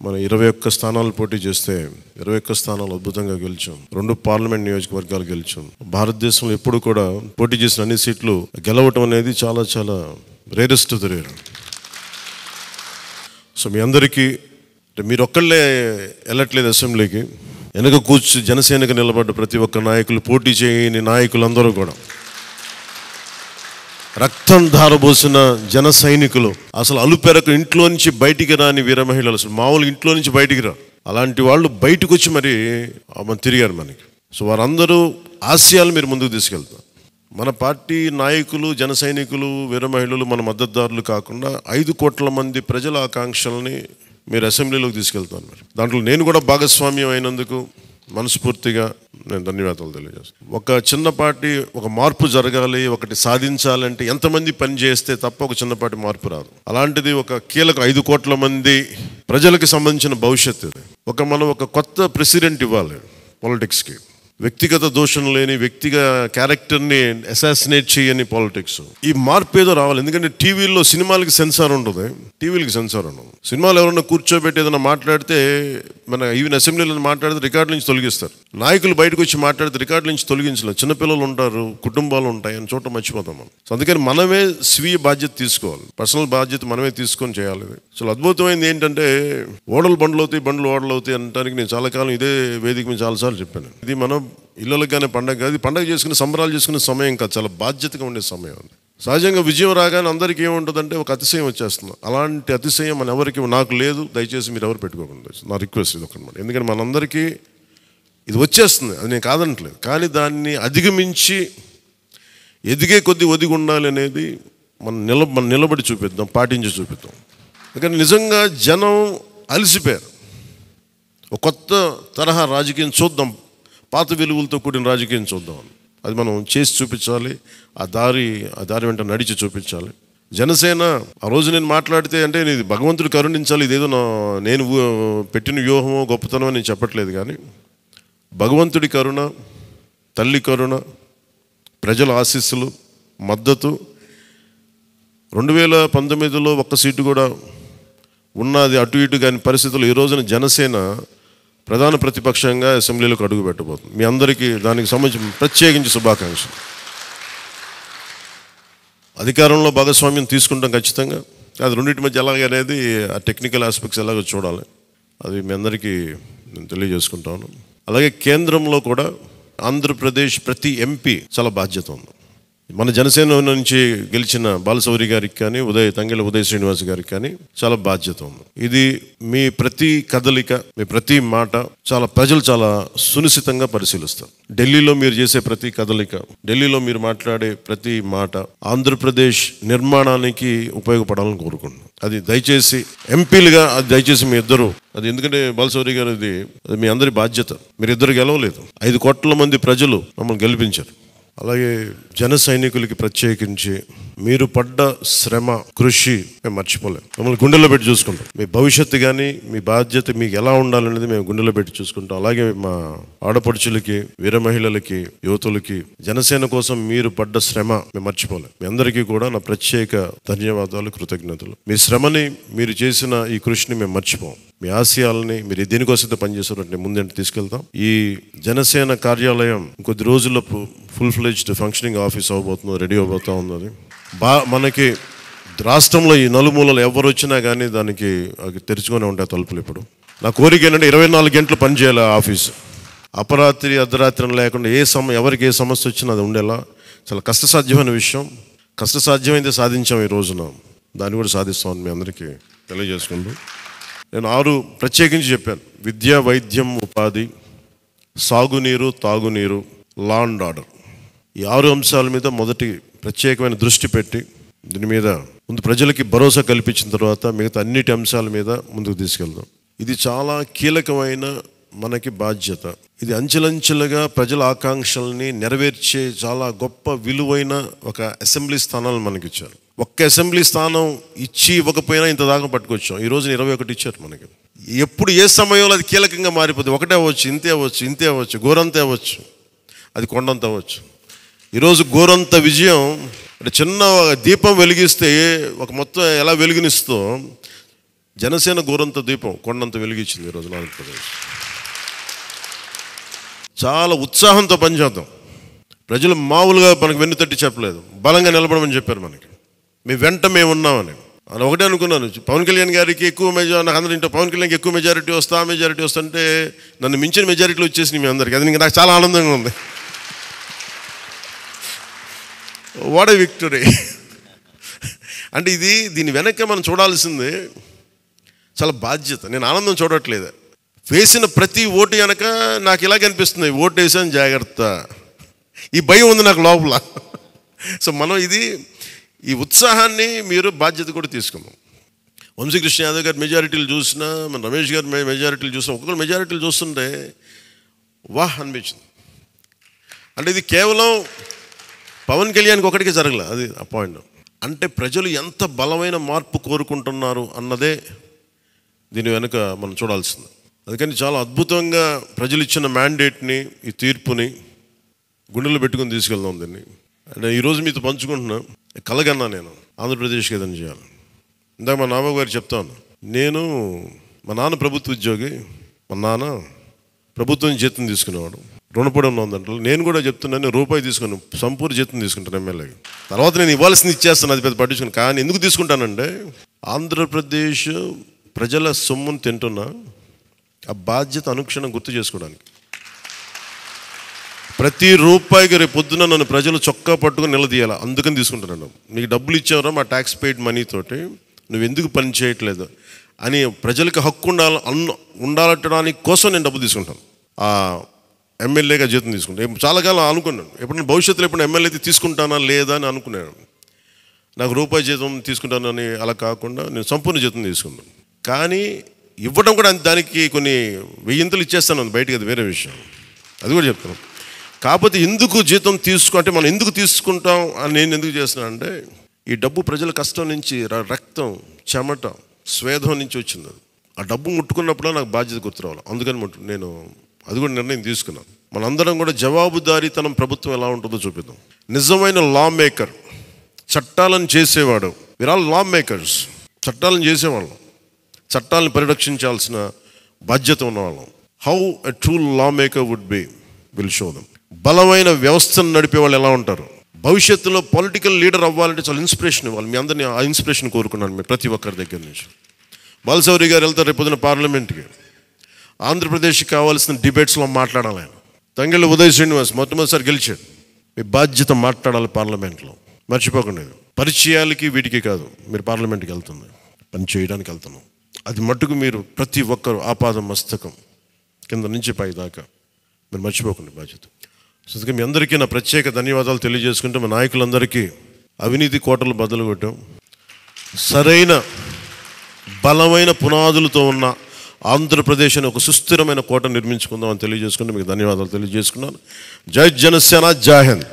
మనం 21 స్థానాలు పోటీ చేస్తే 21 స్థానాలు అద్భుతంగా గెలిచాం. 2 పార్లమెంట్ నియోజకవర్గాలు గెలిచాం. భారతదేశంలో ఎప్పుడు కూడా పోటీ చేసిన అన్ని సీట్లు గెలవటం అనేది చాలా చాలా rarest of the rare. So మీ అందరికీ మీరు ఒక్కళ్ళే వెళ్ళట్లేదు అసెంబ్లీకి. వెనక కూర్చు జనసేనకు నిలబడ్డ ప్రతి ఒక్క నాయకులు, పోటీ చేయని నాయకులందరూ కూడా, రక్తం ధారబోసిన జన సైనికులు, అసలు అలుపెరకు ఇంట్లో నుంచి బయటికి రాని వీర మహిళలు, అసలు మామూలు ఇంట్లో నుంచి బయటికి రా, అలాంటి వాళ్ళు బయటకు వచ్చి మరి తిరిగారు మనకి. సో వారందరూ ఆశయాలు మీరు ముందుకు తీసుకెళ్తారు. మన పార్టీ నాయకులు, జన సైనికులు, వీర మహిళలు, మన మద్దతుదారులు కాకుండా 5 కోట్ల మంది ప్రజల ఆకాంక్షల్ని మీరు అసెంబ్లీలోకి తీసుకెళ్తాను. మరి దాంట్లో నేను కూడా భాగస్వామ్యం అయినందుకు మనస్ఫూర్తిగా నేను ధన్యవాదాలు తెలియజేస్తాను. ఒక చిన్నపాటి ఒక మార్పు జరగాలి, ఒకటి సాధించాలంటే ఎంతమంది పని చేస్తే తప్ప ఒక చిన్నపాటి మార్పు రాదు. అలాంటిది ఒక కీలక 5 కోట్ల మంది ప్రజలకు సంబంధించిన భవిష్యత్తు. మనం ఒక కొత్త ప్రెసిడెంట్ ఇవ్వాలి పాలిటిక్స్కి. వ్యక్తిగత దోషం లేని, వ్యక్తిగత క్యారెక్టర్ని అసాసినేట్ చేయని పాలిటిక్స్. ఈ మార్పు ఏదో రావాలి. ఎందుకంటే టీవీలో సినిమాలకి సెన్సార్ ఉంటుంది, టీవీలకి సెన్సార్ ఉండదు. సినిమాలు ఎవరన్నా కూర్చోబెట్టి ఏదైనా మాట్లాడితే, మన ఈవెన్ అసెంబ్లీలో మాట్లాడితే రికార్డు నుంచి తొలగిస్తారు. నాయకులు బయటకు వచ్చి మాట్లాడితే రికార్డు నుంచి తొలగించలేదు. చిన్నపిల్లలు ఉంటారు, కుటుంబాలు ఉంటాయి, అని చోట మర్చిపోతాం మనం. సో అందుకని మనమే స్వీయ బాధ్యత తీసుకోవాలి, పర్సనల్ బాధ్యత మనమే తీసుకొని చేయాలి. అసలు అద్భుతమైంది ఏంటంటే, ఓడలు బండ్లు అవుతాయి, బండ్లు ఓడలు అవుతాయి అనడానికి నేను చాలా కాలం ఇదే వేదిక మీద చాలాసార్లు చెప్పాను. ఇది మనం ఇళ్ళకి కానీ పండగ కాదు, పండగ చేసుకునే, సంబరాలు చేసుకునే సమయం కాదు, చాలా బాధ్యతగా ఉండే సమయం. సహజంగా విజయం రాగానే అందరికీ ఏముంటుందంటే ఒక అతిశయం వచ్చేస్తుంది. అలాంటి అతిశయం మన ఎవరికి, నాకు లేదు. దయచేసి మీరు ఎవరు పెట్టుకోకుండా, నా రిక్వెస్ట్ ఇది ఒకనమాట. ఎందుకంటే మనందరికీ ఇది వచ్చేస్తుంది, అది నేను కాదనట్లేదు. కానీ దాన్ని అధిగమించి ఎదిగే కొద్దీ ఒదిగి ఉండాలి అనేది మనం నిలబడి చూపిద్దాం, పాటించి చూపిద్దాం. ఎందుకంటే నిజంగా జనం అలసిపోయారు. ఒక కొత్త తరహా రాజకీయం చూద్దాం, పాత విలువలతో కూడిన రాజకీయం చూద్దాం. అది మనం చేసి చూపించాలి, ఆ దారి వెంట నడిచి చూపించాలి. జనసేన ఆ రోజు నేను మాట్లాడితే, అంటే ఇది భగవంతుడు కరుణించాలి, ఇదేదో నేను పెట్టిన వ్యూహమో గొప్పతనమో నేను చెప్పట్లేదు. కానీ భగవంతుడి కరుణ, తల్లి కరుణ, ప్రజల ఆశీస్సులు, మద్దతు. 2019లో ఒక్క సీటు కూడా ఉన్నది అటు ఇటు కాని పరిస్థితుల్లో ఈ రోజున జనసేన ప్రధాన ప్రతిపక్షంగా అసెంబ్లీలోకి అడుగు పెట్టబోతుంది. మీ అందరికీ దానికి సంబంధించి ప్రత్యేకించి శుభాకాంక్షలు. అధికారంలో భాగస్వామ్యం తీసుకుంటాం ఖచ్చితంగా. అది రెండింటి మధ్య ఎలాగ అనేది, ఆ టెక్నికల్ ఆస్పెక్ట్స్ ఎలాగో చూడాలి. అది మీ అందరికీ నేను తెలియజేసుకుంటాను. అలాగే కేంద్రంలో కూడా ఆంధ్రప్రదేశ్ ప్రతి ఎంపీ చాలా బాధ్యత ఉంది. మన జనసేన నుంచి గెలిచిన బాలశౌరి గారికి కానీ, తంగెళ్ళ ఉదయ్ శ్రీనివాస్ గారికి కానీ చాలా బాధ్యత ఉంది. ఇది మీ ప్రతి కదలిక, మీ ప్రతి మాట ప్రజలు చాలా సునిశ్చితంగా పరిశీలిస్తారు. ఢిల్లీలో మీరు చేసే ప్రతి కదలిక, ఢిల్లీలో మీరు మాట్లాడే ప్రతి మాట ఆంధ్రప్రదేశ్ నిర్మాణానికి ఉపయోగపడాలని కోరుకుంటున్నాను. అది దయచేసి ఎంపీలుగా అది దయచేసి మీ ఇద్దరు, అది ఎందుకంటే బాలశౌరి గారు అది మీ అందరి బాధ్యత. మీరిద్దరు గెలవలేదు, 5 కోట్ల మంది ప్రజలు మమ్మల్ని గెలిపించారు. అలాగే జన సైనికులకి ప్రత్యేకించి మీరు పడ్డ శ్రమ, కృషి మేము మర్చిపోలేం. మమ్మల్ని గుండెల్లో పెట్టి చూసుకుంటాం. మీ భవిష్యత్తు కానీ, మీ బాధ్యత మీకు ఎలా ఉండాలనేది మేము గుండెల్లో పెట్టి చూసుకుంటాం. అలాగే మా ఆడపడుచులకి, వీర మహిళలకి, యువతులకి జనసేన కోసం మీరు పడ్డ శ్రమ మేము మర్చిపోలేం. మీ అందరికీ కూడా నా ప్రత్యేక ధన్యవాదాలు, కృతజ్ఞతలు. మీ శ్రమని, మీరు చేసిన ఈ కృషిని మేము మర్చిపోం. మీ ఆశయాలని మీరు దేనికోసమైతే పనిచేస్తారంటే ముందంటే తీసుకెళ్తాం. ఈ జనసేన కార్యాలయం కొద్ది రోజుల్లో ఫుల్ ఫ్లెడ్జ్డ్ ఫంక్షనింగ్ ఆఫీస్ అవబోతుంది, రెడీ అవబోతూ ఉన్నది. మనకి రాష్ట్రంలో ఈ నలుమూలలు ఎవరు వచ్చినా కానీ దానికి తెరుచుకొని ఉంటాయి తలుపులు. ఇప్పుడు నా కోరిక ఏంటంటే 24 గంటలు పనిచేయాలి ఆ ఆఫీసు. అపరాత్రి అర్ధరాత్రి లేకుండా ఎవరికి ఏ సమస్య వచ్చినా అది ఉండేలా. చాలా కష్టసాధ్యమైన విషయం, కష్టసాధ్యమైతే సాధించాం ఈ రోజున, దాన్ని కూడా సాధిస్తామని మీ అందరికీ తెలియజేసుకుంటూ నేను 6 ప్రత్యేకించి చెప్పాను. విద్య, వైద్యం, ఉపాధి, సాగునీరు, తాగునీరు, లా అండ్ ఆర్డర్. ఈ 6 అంశాల మీద మొదటి ప్రత్యేకమైన దృష్టి పెట్టి దీని మీద ముందు ప్రజలకి భరోసా కల్పించిన తర్వాత మిగతా అన్నిటి అంశాల మీద ముందుకు తీసుకెళ్దాం. ఇది చాలా కీలకమైన మనకి బాధ్యత. ఇది అంచెలంచెలుగా ప్రజల ఆకాంక్షల్ని నెరవేర్చే చాలా గొప్ప విలువైన ఒక అసెంబ్లీ స్థానాలు మనకి ఇచ్చారు. ఒక్క అసెంబ్లీ స్థానం ఇచ్చి ఇవ్వకపోయినా ఇంత దాకా పట్టుకొచ్చాం. ఈ రోజున 21 ఇచ్చారు మనకి. ఎప్పుడు ఏ సమయంలో అది కీలకంగా మారిపోతుంది. ఒకటే అవ్వచ్చు, ఇంతే అవ్వచ్చు, గోరంతే అవ్వచ్చు, అది కొండంత అవ్వచ్చు. ఈరోజు గోరంత విజయం అంటే చిన్న దీపం వెలిగిస్తే ఒక మొత్తం ఎలా వెలుగునిస్తో జనసేన గోరంత దీపం కొండంత వెలిగించింది ఈరోజు ఆంధ్రప్రదేశ్. చాలా ఉత్సాహంతో పనిచేద్దాం. ప్రజలు మామూలుగా మనకు వెన్ను తట్టి చెప్పలేదు, బలంగా నిలబడమని చెప్పారు మనకి. మీ వెంట మేము ఉన్నామని. అని ఒకటే అనుకున్నాను, పవన్ కళ్యాణ్ గారికి ఎక్కువ మెజారిటీ, నాకు అందరూ ఇంట్లో పవన్ కళ్యాణ్కి ఎక్కువ మెజారిటీ వస్తా మెజారిటీ వస్తుంటే నన్ను మించిన మెజారిటీలు వచ్చేసి మీ అందరికీ. అది నాకు చాలా ఆనందంగా ఉంది. What a victory. అంటే దీని వెనక మనం చూడాల్సింది చాలా బాధ్యత. నేను ఆనందం చూడట్లేదు, వేసిన ప్రతి ఓటు వెనక నాకు ఇలాగ అనిపిస్తుంది, ఓటు వేసాను జాగ్రత్త, ఈ భయం ఉంది నాకు లోపల. సో మనం ఈ ఉత్సాహాన్ని మీరు బాధ్యత కూడా తీసుకున్నాం. వంశీకృష్ణ యాదవ్ గారి మెజారిటీలు చూసినా, మన రమేష్ గారి మెజారిటీలు చూసినా, ఒక్కొక్కరు మెజారిటీలు చూస్తుంటే వాహ్ అనిపించింది. అంటే ఇది కేవలం పవన్ కళ్యాణ్కి ఒకటికి జరగలే, అది ఆ పాయింట్. అంటే ప్రజలు ఎంత బలమైన మార్పు కోరుకుంటున్నారు అన్నదే దీని వెనుక మనం చూడాల్సింది. అందుకని చాలా అద్భుతంగా ప్రజలు ఇచ్చిన మ్యాండేట్ని, ఈ తీర్పుని గుండెలు పెట్టుకుని తీసుకెళ్దాం దీన్ని. అంటే ఈరోజు మీతో పంచుకుంటున్నా, కలగన్నా నేను ఆంధ్రప్రదేశ్కి ఏదైనా చేయాలి. ఇందాక మా నాన్న గారు చెప్తాను, మా నాన్న ప్రభుత్వ ఉద్యోగి, మా నాన్న ప్రభుత్వం జీతం తీసుకునేవాడు, రుణపడి ఉందంటే. నేను కూడా చెప్తున్నాను, రూపాయి తీసుకున్నాను, సంపూర్ణ జీతం తీసుకుంటాను ఎమ్మెల్యేకి. తర్వాత నేను ఇవ్వాల్సింది ఇచ్చేస్తాను, అది పెద్ద పట్టించుకుని. కానీ ఎందుకు తీసుకుంటానంటే ఆంధ్రప్రదేశ్ ప్రజల సొమ్మును తింటున్నా, ఆ బాధ్యత అనుక్షణం గుర్తు చేసుకోవడానికి. ప్రతి రూపాయికి రేపు పొద్దున నన్ను ప్రజలు చొక్కా పట్టుకుని నిలదీయాలి, అందుకని తీసుకుంటున్నాను. నీకు డబ్బులు ఇచ్చావరా మా ట్యాక్స్ పెయిడ్ మనీతోటి, నువ్వు ఎందుకు పని చేయట్లేదు అని ప్రజలకు హక్కు ఉండాలటడానికి కోసం నేను డబ్బులు తీసుకుంటాను. ఆ ఎమ్మెల్యేగా జీతం తీసుకుంటాను. చాలా కాలం అనుకున్నాను, ఎప్పుడైనా భవిష్యత్తులో ఎప్పుడు ఎమ్మెల్యే అయితే తీసుకుంటానా లేదా అని అనుకున్నాను. నాకు రూపాయి జీతం తీసుకుంటానని అలా కాకుండా నేను సంపూర్ణ జీతం తీసుకున్నాను. కానీ ఇవ్వడం కూడా దానికి కొన్ని వెయ్యింతలు ఇచ్చేస్తాను బయటికి, అది వేరే విషయం, అది కూడా చెప్తాను. కాకపోతే ఎందుకు జీతం అంటే మనం ఎందుకు తీసుకుంటాం అని నేను ఎందుకు చేస్తున్నాను అంటే, ఈ డబ్బు ప్రజల కష్టం నుంచి, రక్తం, చెమట, స్వేదం నుంచి వచ్చింది. ఆ డబ్బు ముట్టుకున్నప్పుడు నాకు బాధ్యత గుర్తురావాలి. అందుకని నేను అది కూడా నిర్ణయం తీసుకున్నాను. మనందరం కూడా జవాబుదారీతనం ప్రభుత్వం ఎలా ఉంటుందో చూపిద్దాం. నిజమైన లా మేకర్, చట్టాలను చేసేవాడు. We are all law makers. చట్టాలను చేసేవాళ్ళం, చట్టాలను పరిరక్షించాల్సిన బాధ్యత ఉన్నవాళ్ళం. How a true law maker would be will show them. బలమైన వ్యవస్థను నడిపే వాళ్ళు ఎలా ఉంటారు. భవిష్యత్తులో పొలిటికల్ లీడర్ అవ్వాలంటే చాలా ఇన్స్పిరేషన్ ఇవ్వాలి. మీ అందరినీ ఆ ఇన్స్పిరేషన్ కోరుకున్నాను మీరు ప్రతి ఒక్కరి దగ్గర నుంచి. బాలశౌరి గారు వెళ్తారు రేపు పొద్దున పార్లమెంట్కి. ఆంధ్రప్రదేశ్కి కావాల్సిన డిబేట్స్లో మాట్లాడాలి ఆయన. తంగెళ్ళ ఉదయ్ శ్రీనివాస్ మొట్టమొదటిసారి గెలిచాడు. మీ బాధ్యత మాట్లాడాలి పార్లమెంట్లో, మర్చిపోకండి. పరిచయాలకి వీటికి కాదు, మీరు పార్లమెంట్కి వెళ్తుంది, పని చేయడానికి వెళ్తున్నాం. అది మట్టుకు మీరు ప్రతి ఒక్కరు ఆపాదం మస్తకం కింద నుంచి పై దాకా మీరు మర్చిపోకండి బాధ్యత. అందుకే మీ అందరికీ నా ప్రత్యేక ధన్యవాదాలు తెలియజేసుకుంటే, మా నాయకులందరికీ అవినీతి కోటలు బదులు కొట్టాం. సరైన బలమైన పునాదులతో ఉన్న ఆంధ్రప్రదేశ్ అని ఒక సుస్థిరమైన కోట నిర్మించుకుందాం అని తెలియజేసుకుంటే మీకు ధన్యవాదాలు తెలియజేసుకున్నాను. జై జనసేన, జై హింద్.